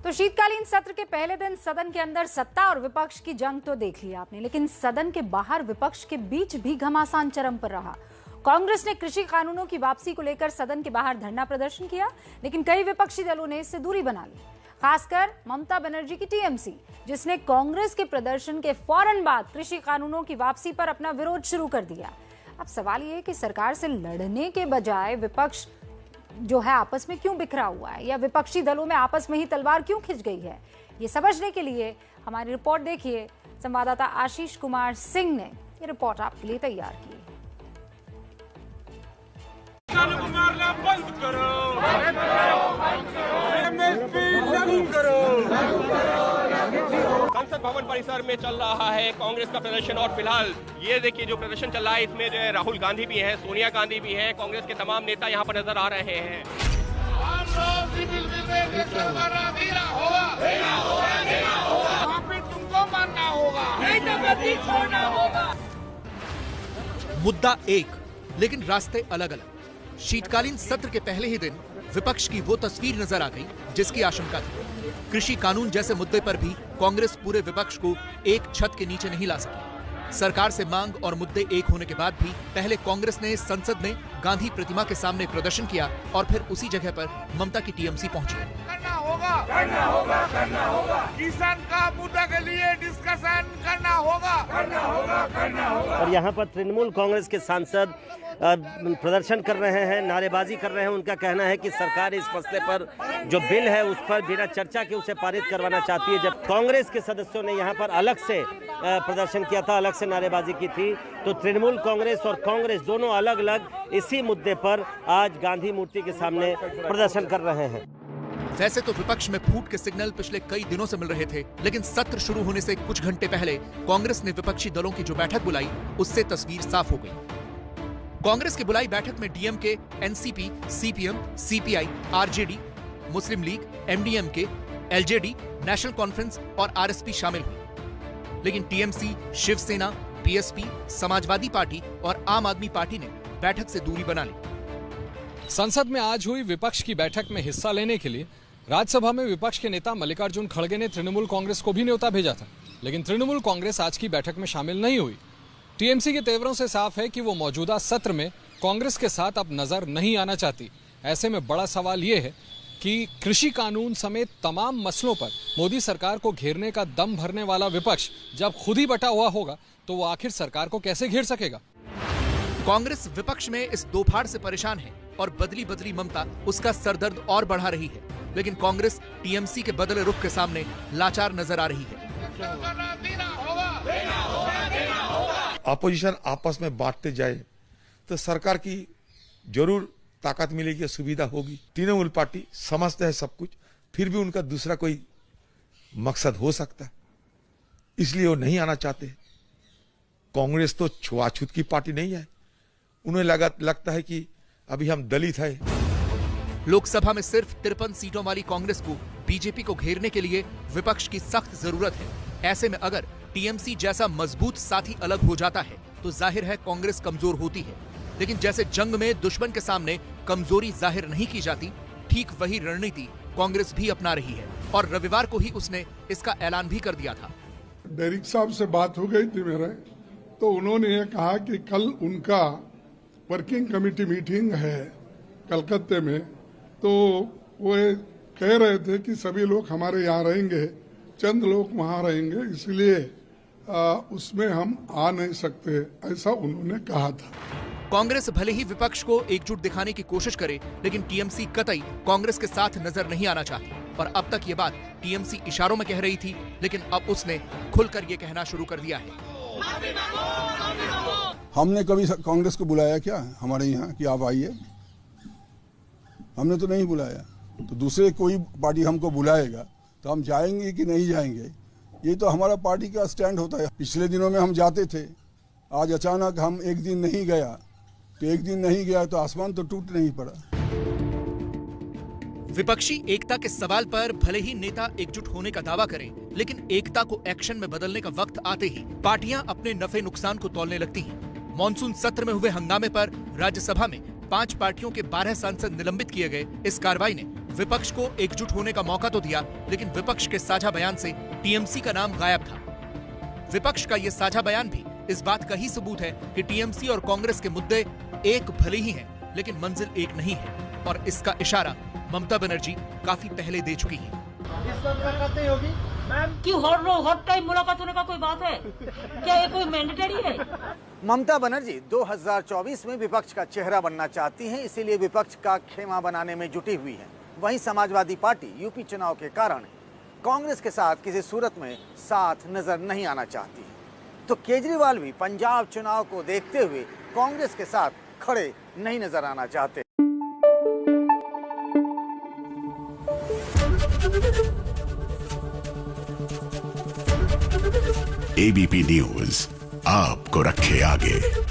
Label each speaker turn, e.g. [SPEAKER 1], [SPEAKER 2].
[SPEAKER 1] तो शीतकालीन सत्र के पहले दिन सदन के अंदर सत्ता और विपक्ष की जंग तो देख ली आपने, लेकिन सदन के बाहर विपक्ष के बीच भी घमासान चरम पर रहा। कांग्रेस ने कृषि कानूनों की वापसी को लेकर सदन के बाहर धरना प्रदर्शन किया, लेकिन कई विपक्षी दलों ने इससे दूरी बना ली, खासकर ममता बनर्जी की टीएमसी, जिसने कांग्रेस के प्रदर्शन के फौरन बाद कृषि कानूनों की वापसी पर अपना विरोध शुरू कर दिया। अब सवाल यह है कि सरकार से लड़ने के बजाय विपक्ष जो है आपस में क्यों बिखरा हुआ है, या विपक्षी दलों में आपस में ही तलवार क्यों खिंच गई है। ये समझने के लिए हमारी रिपोर्ट देखिए। संवाददाता आशीष कुमार सिंह ने ये रिपोर्ट आपके लिए तैयार की।
[SPEAKER 2] संसद भवन परिसर में चल रहा है कांग्रेस का प्रदर्शन और फिलहाल ये देखिए जो प्रदर्शन चल रहा है इसमें जो है राहुल गांधी भी है, सोनिया गांधी भी है, कांग्रेस के तमाम नेता यहाँ पर नजर आ रहे हैं।
[SPEAKER 3] तुमको मानना होगा, नहीं तो छोड़ना होगा।
[SPEAKER 4] मुद्दा एक, लेकिन रास्ते अलग अलग। शीतकालीन सत्र के पहले ही दिन विपक्ष की वो तस्वीर नजर आ गई जिसकी आशंका थी। कृषि कानून जैसे मुद्दे पर भी कांग्रेस पूरे विपक्ष को एक छत के नीचे नहीं ला सकी। सरकार से मांग और मुद्दे एक होने के बाद भी पहले कांग्रेस ने संसद में गांधी प्रतिमा के सामने प्रदर्शन किया और फिर उसी जगह पर ममता की टीएमसी पहुंची।
[SPEAKER 3] करना होगा। किसान का मुद्दा के लिए डिस्कशन करना होगा।
[SPEAKER 5] और यहाँ पर तृणमूल कांग्रेस के सांसद प्रदर्शन कर रहे हैं, नारेबाजी कर रहे हैं। उनका कहना है कि सरकार इस मसले पर जो बिल है उस पर बिना चर्चा के उसे पारित करवाना चाहती है। जब कांग्रेस के सदस्यों ने यहाँ पर अलग से प्रदर्शन किया था, अलग से नारेबाजी की थी, तो तृणमूल कांग्रेस और कांग्रेस दोनों अलग अलग इसी मुद्दे पर आज गांधी मूर्ति के सामने प्रदर्शन कर रहे हैं।
[SPEAKER 4] वैसे तो विपक्ष में फूट के सिग्नल पिछले कई दिनों से मिल रहे थे, लेकिन सत्र शुरू होने से कुछ घंटे पहले कांग्रेस ने विपक्षी दलों की जो बैठक बुलाई उससे तस्वीर साफ हो गई। कांग्रेस की बुलाई बैठक में DMK, NCP, CPM, CPI, RJD, Muslim League, MDMK, LJD, National Conference और आरएसपी शामिल हुई। लेकिन TMC, Shiv Sena, BSP, Samajwadi party और आम आदमी पार्टी ने बैठक से दूरी बना ली।
[SPEAKER 6] संसद में आज हुई विपक्ष की बैठक में हिस्सा लेने के लिए राज्यसभा में विपक्ष के नेता मल्लिकार्जुन खड़गे ने तृणमूल कांग्रेस को भी न्योता भेजा था, लेकिन तृणमूल कांग्रेस आज की बैठक में शामिल नहीं हुई। टीएमसी के तेवरों से साफ है कि वो मौजूदा सत्र में कांग्रेस के साथ अब नजर नहीं आना चाहती। ऐसे में बड़ा सवाल ये है कि कृषि कानून समेत तमाम मसलों पर मोदी सरकार को घेरने का दम भरने वाला विपक्ष जब खुद ही बटा हुआ होगा तो वो आखिर सरकार को कैसे घेर सकेगा।
[SPEAKER 4] कांग्रेस विपक्ष में इस दोफाड़ से परेशान है और बदली बदली ममता उसका सरदर्द और बढ़ा रही है, लेकिन कांग्रेस टीएमसी के बदले रुख के सामने लाचार नजर आ रही है।
[SPEAKER 7] अपोजिशन आपस में बांटते जाए तो सरकार की जरूर ताकत मिलेगी, सुविधा होगी। तृणमूल पार्टी समझते हैं सब कुछ, फिर भी उनका दूसरा कोई मकसद हो सकता है, इसलिए वो नहीं आना चाहते। कांग्रेस तो छुआछूत की पार्टी नहीं है, उन्हें लगता है कि अभी हम दलित है।
[SPEAKER 4] लोकसभा में सिर्फ 53 सीटों वाली कांग्रेस को बीजेपी को घेरने के लिए विपक्ष की सख्त जरूरत है। ऐसे में अगर टीएमसी जैसा मजबूत साथी अलग हो जाता है तो जाहिर है कांग्रेस कमजोर होती है, लेकिन जैसे जंग में दुश्मन के सामने कमजोरी जाहिर नहीं की जाती, ठीक वही रणनीति कांग्रेस भी अपना रही है और रविवार को ही उसने इसका ऐलान भी कर दिया था।
[SPEAKER 8] डेरिक साहब से बात हो गई थी मेरे, तो उन्होंने ये कहा कि कल उनका वर्किंग कमेटी मीटिंग है कलकत्ते में, तो वो कह रहे थे कि सभी लोग हमारे यहाँ रहेंगे, चंद लोग वहाँ रहेंगे, इसलिए उसमें हम आ नहीं सकते, ऐसा उन्होंने कहा था।
[SPEAKER 4] कांग्रेस भले ही विपक्ष को एकजुट दिखाने की कोशिश करे, लेकिन टीएमसी कतई कांग्रेस के साथ नजर नहीं आना चाहती। और अब तक ये बात टीएमसी इशारों में कह रही थी, लेकिन अब उसने खुलकर ये कहना शुरू कर दिया है।
[SPEAKER 9] हमने कभी कांग्रेस को बुलाया क्या हमारे यहाँ कि आप आइए? हमने तो नहीं बुलाया। तो दूसरे कोई पार्टी हमको बुलाएगा तो हम जाएंगे कि नहीं जाएंगे, ये तो हमारा पार्टी का स्टैंड होता है। पिछले दिनों में हम जाते थे, आज अचानक हम एक दिन नहीं गया, तो एक दिन नहीं गया तो आसमान तो टूट नहीं पड़ा।
[SPEAKER 4] विपक्षी एकता के सवाल पर भले ही नेता एकजुट होने का दावा करें, लेकिन एकता को एक्शन में बदलने का वक्त आते ही पार्टियां अपने नफे नुकसान को तौलने लगती हैं। मॉनसून सत्र में हुए हंगामे पर राज्यसभा में 5 पार्टियों के 12 सांसद निलंबित किए गए। इस कार्रवाई ने विपक्ष को एकजुट होने का मौका तो दिया, लेकिन विपक्ष के साझा बयान से टीएमसी का नाम गायब था। विपक्ष का यह साझा बयान भी इस बात का ही सबूत है कि टीएमसी और कांग्रेस के मुद्दे एक भले ही हैं, लेकिन मंजिल एक नहीं है, और इसका इशारा ममता बनर्जी काफी पहले दे चुकी है।
[SPEAKER 10] क्यों हर टाइम मुलाकात होने का कोई बात है क्या? ये कोई मैंडेटरी है?
[SPEAKER 11] ममता बनर्जी 2024 में विपक्ष का चेहरा बनना चाहती हैं, इसीलिए विपक्ष का खेमा बनाने में जुटी हुई हैं। वहीं समाजवादी पार्टी यूपी चुनाव के कारण कांग्रेस के साथ किसी सूरत में साथ नजर नहीं आना चाहती है। तो केजरीवाल भी पंजाब चुनाव को देखते हुए कांग्रेस के साथ खड़े नहीं नजर आना चाहते।
[SPEAKER 12] एबीपी न्यूज आपको रखे आगे।